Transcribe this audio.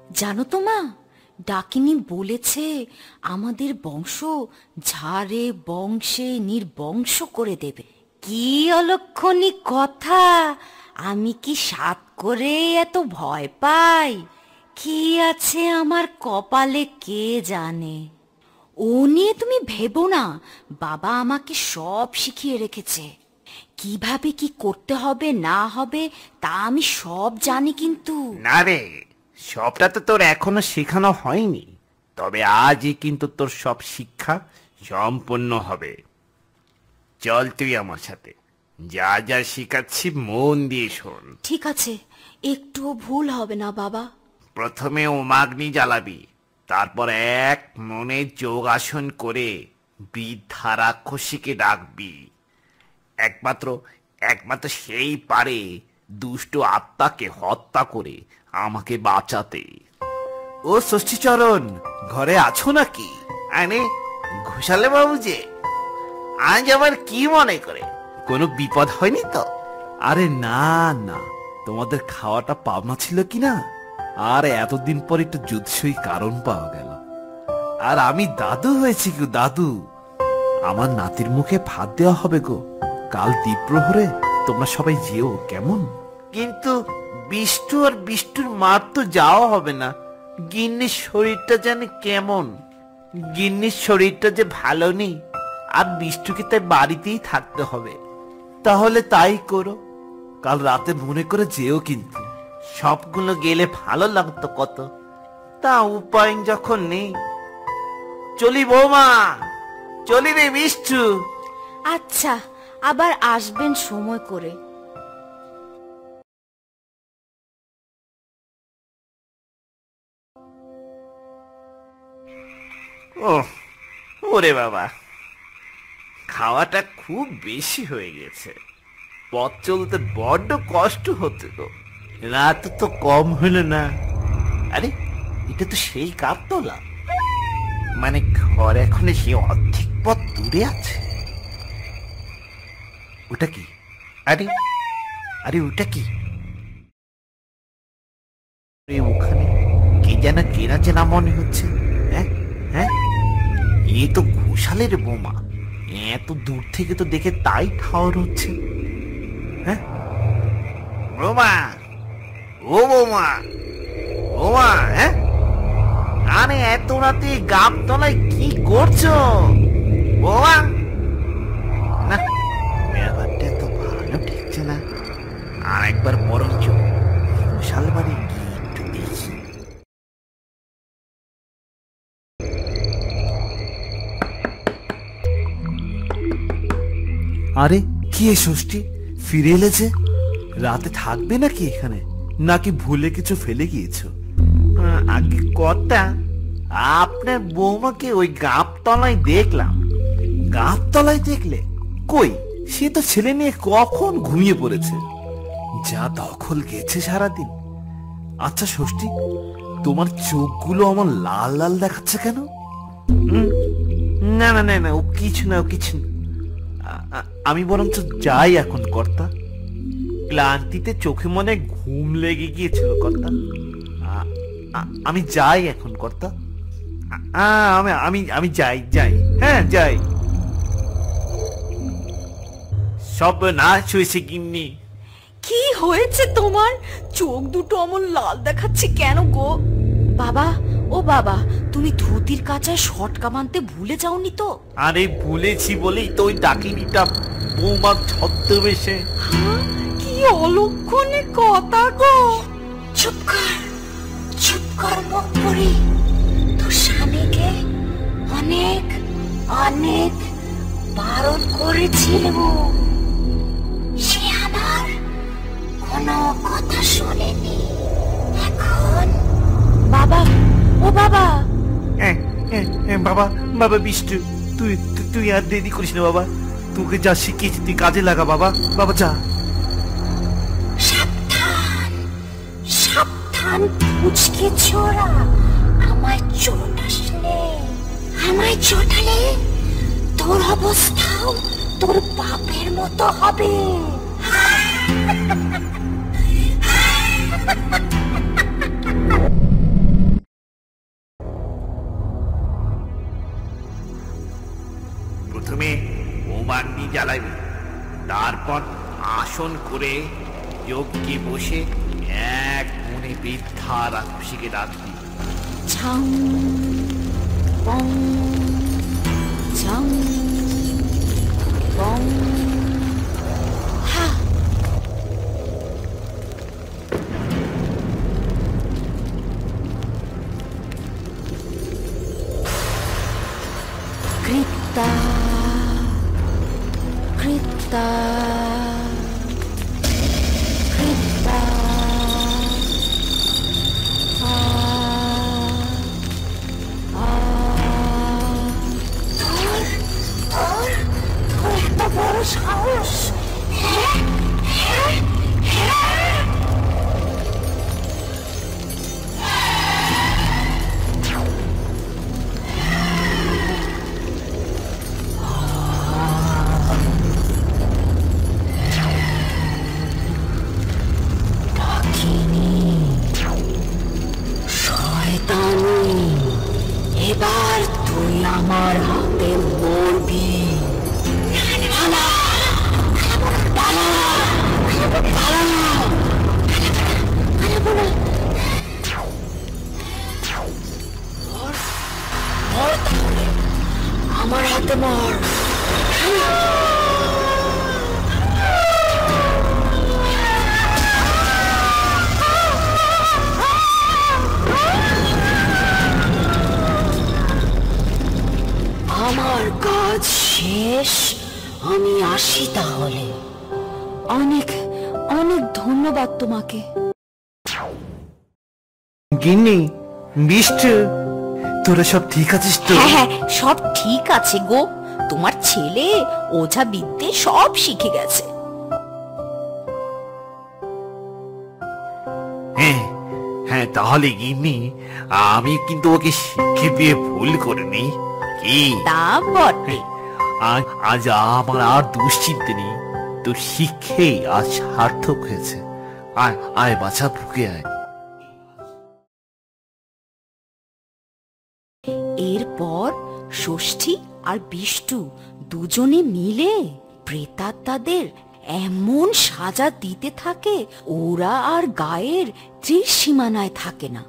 জানো তো মা, ডাকিনী বলেছে আমাদের বংশ ঝাড়ে বংশে নির্বংশ করে দেবে। কি অলক্ষণী কথা! আমি কি সাত করে এত ভয় পাই? কি আছে আমার কপালে কে জানে। ও নিয়ে তুমি ভেবো না, বাবা আমাকে সব শিখিয়ে রেখেছে। কিভাবে কি করতে হবে না হবে তা আমি সব জানি। কিন্তু না রে, সবটা তো তোর এখনো শেখানো হয়নি, তবে আজই কিন্তু তোর সব শিক্ষা সম্পূর্ণ হবে। চল তুই আমার সাথে, যা যা শিখাচ্ছি মন দিয়ে শোন। ঠিক আছে, একটুও ভুল হবে না বাবা। প্রথমে হোমাগ্নি জ্বালাবি, তারপর এক মনে যোগাসন করে বৃদ্ধা রাক্ষসীকে ডাকবি। একমাত্র একমাত্র সেই পারে দুষ্ট আত্মাকে হত্যা করে আমাকে বাঁচাতে। ও ষষ্ঠীচরণ, ঘরে আছো নাকি? আরে ঘোষালে বাবু যে, আজ আবার কি মনে করে? কোনো বিপদ হয়নি তো? আরে না না, তোমাদের খাওয়াটা পাবনা ছিল কিনা, আর এতদিন পর একটু যুৎসই কারণ পাওয়া গেল। আর আমি দাদু হয়েছি গো দাদু, আমার নাতির মুখে ভাত দেওয়া হবে গো। কাল দ্বীপ্রহরে তোমরা সবাই যেও কেমন? কিন্তু বিষ্টু আর বিষ্টুর মার তো যাওয়া হবে না। গিন্নির শরীরটা জানে কেমন। গিন্নির শরীরটা যে ভালো নেই, আর বিষ্টুকে তাই বাড়িতেই থাকতে হবে। তাহলে তাই করো, কাল রাতে মনে করে যেও কিন্তু। সবগুলো গেলে ভালো লাগতো কত, তা উপায় যখন নেই। চলি বৌমা, চলি রে বিষ্টু। আচ্ছা, আবার আসবেন সময় করে। ও ওরে বাবা, খাওয়াটা খুব বেশি হয়ে গেছে। পথ চলতে বড্ড কষ্ট হচ্ছে তো। রাত তো কম হলো না। আরে এটা তো সেই কাপতলা, মানে ঘর এখন সে অর্ধেক পথ দূরে আছে। ওটা কি? আরে আরে ওটা কি? ওখানে কে যেন চেনা চেনা মনে হচ্ছে। হ্যাঁ হ্যাঁ, এ তো ঘোষালের বোমা। এত দূর থেকে তো দেখে তাই ঠাওর হচ্ছে। হ্যাঁ বোমা, ও বোমা, বোমা। হ্যাঁ, আরে এত রাতে গাবতলায় কি করছো বোমা? না, ব্যাপারটা তো ভালো ঠেকছে না। আর একবার বরঞ্চ ঘোষাল বাড়ি গিয়ে একটু দেখি। আরে কি এ ষষ্ঠী, ফিরে এলে যে? রাতে থাকবে নাকি এখানে, নাকি ভুলে কিছু ফেলে গিয়েছো? আগে কর্তা, আপনার বৌমাকে ওই গাবতলায় দেখলাম। গাবতলায় দেখলে? কই, সে তো ছেলে নিয়ে কখন ঘুমিয়ে পড়েছে। যা দখল গেছে সারাদিন। আচ্ছা ষষ্ঠী, তোমার চোখগুলো আমার লাল লাল দেখাচ্ছে কেন? না না না না, ও কিছু না, ও কিছু না। আমি বরঞ্চ যাই এখন কর্তা। ক্লান্তিতে চোখে মনে ঘুম লেগে গিয়েছিল কর্তা। আমি যাই এখন কর্তা। আমি আমি আমি যাই যাই, হ্যাঁ যাই। সব নাশ হয়েছে গিন্নি। কি হয়েছে তোমার? চোখ দুটো অমন লাল দেখাচ্ছে কেন গো? বাবা, ও বাবা, তুমি ধুতির কাঁচায় শটকা বাঁধতে ভুলে যাওনি তো? আরে ভুলেছি বলেই তো ওই ডাকিনিটা বৌমা ছদ্মবেশে। হ্যাঁ, কি অলক্ষণে কথা গো! চুপ কর মুখ পড়ি। তোর স্বামীকে অনেক অনেক বারণ করেছিল, সে আমার কোনো কথা শোনেনি। এখন বাবা, ও বাবা। বাবা, বাবা বিষ্টু, তুই তুই আর দেরি করিস না বাবা। তোকে যা শিখিয়েছি তুই কাজে লাগা বাবা। বাবা যা। সাবধান সাবধান, পুচকে ছোড়া। আমায় চোটালে তোর অবস্থাও তোর বাপের মতো হবে। আসন করে যজ্ঞে বসে এক মনে বৃদ্ধা রাক্ষসীকে ডাকবি। ছাং পং ছাং পং। হা! কৃত্তা কৃত্তা কৃত্তা। একটা বড় সাহস! শয়তানি, এবার তুই আমার হাতে মরবি। আমার হাতে মর। আমার কাজ শেষ, আমি আসি তাহলে। অনেক অনেক ধন্যবাদ তোমাকে। গিন্নি, মিষ্টি, তোরা সব ঠিক আছিস তো? হ্যাঁ হ্যাঁ, সব ঠিক আছে গো। তোমার ছেলে ওঝা বিদ্যে সব শিখে গেছে। হ্যাঁ হ্যাঁ, তাহলে গিন্নি আমি কিন্তু ওকে শিক্ষে দিয়ে ভুল করিনি কি? তা বটে। আজ আমার আর দুশ্চিন্তে নেই, তো শিক্ষেই আজ সার্থক হয়েছে। আয় আয় বাছা, ঢুকে আয়। এরপর ষষ্ঠী আর বিষ্টু দুজনে মিলে প্রেতাত্মাদের এমন সাজা দিতে থাকে, ওরা আর গায়ের ত্রিসীমানায় থাকে না।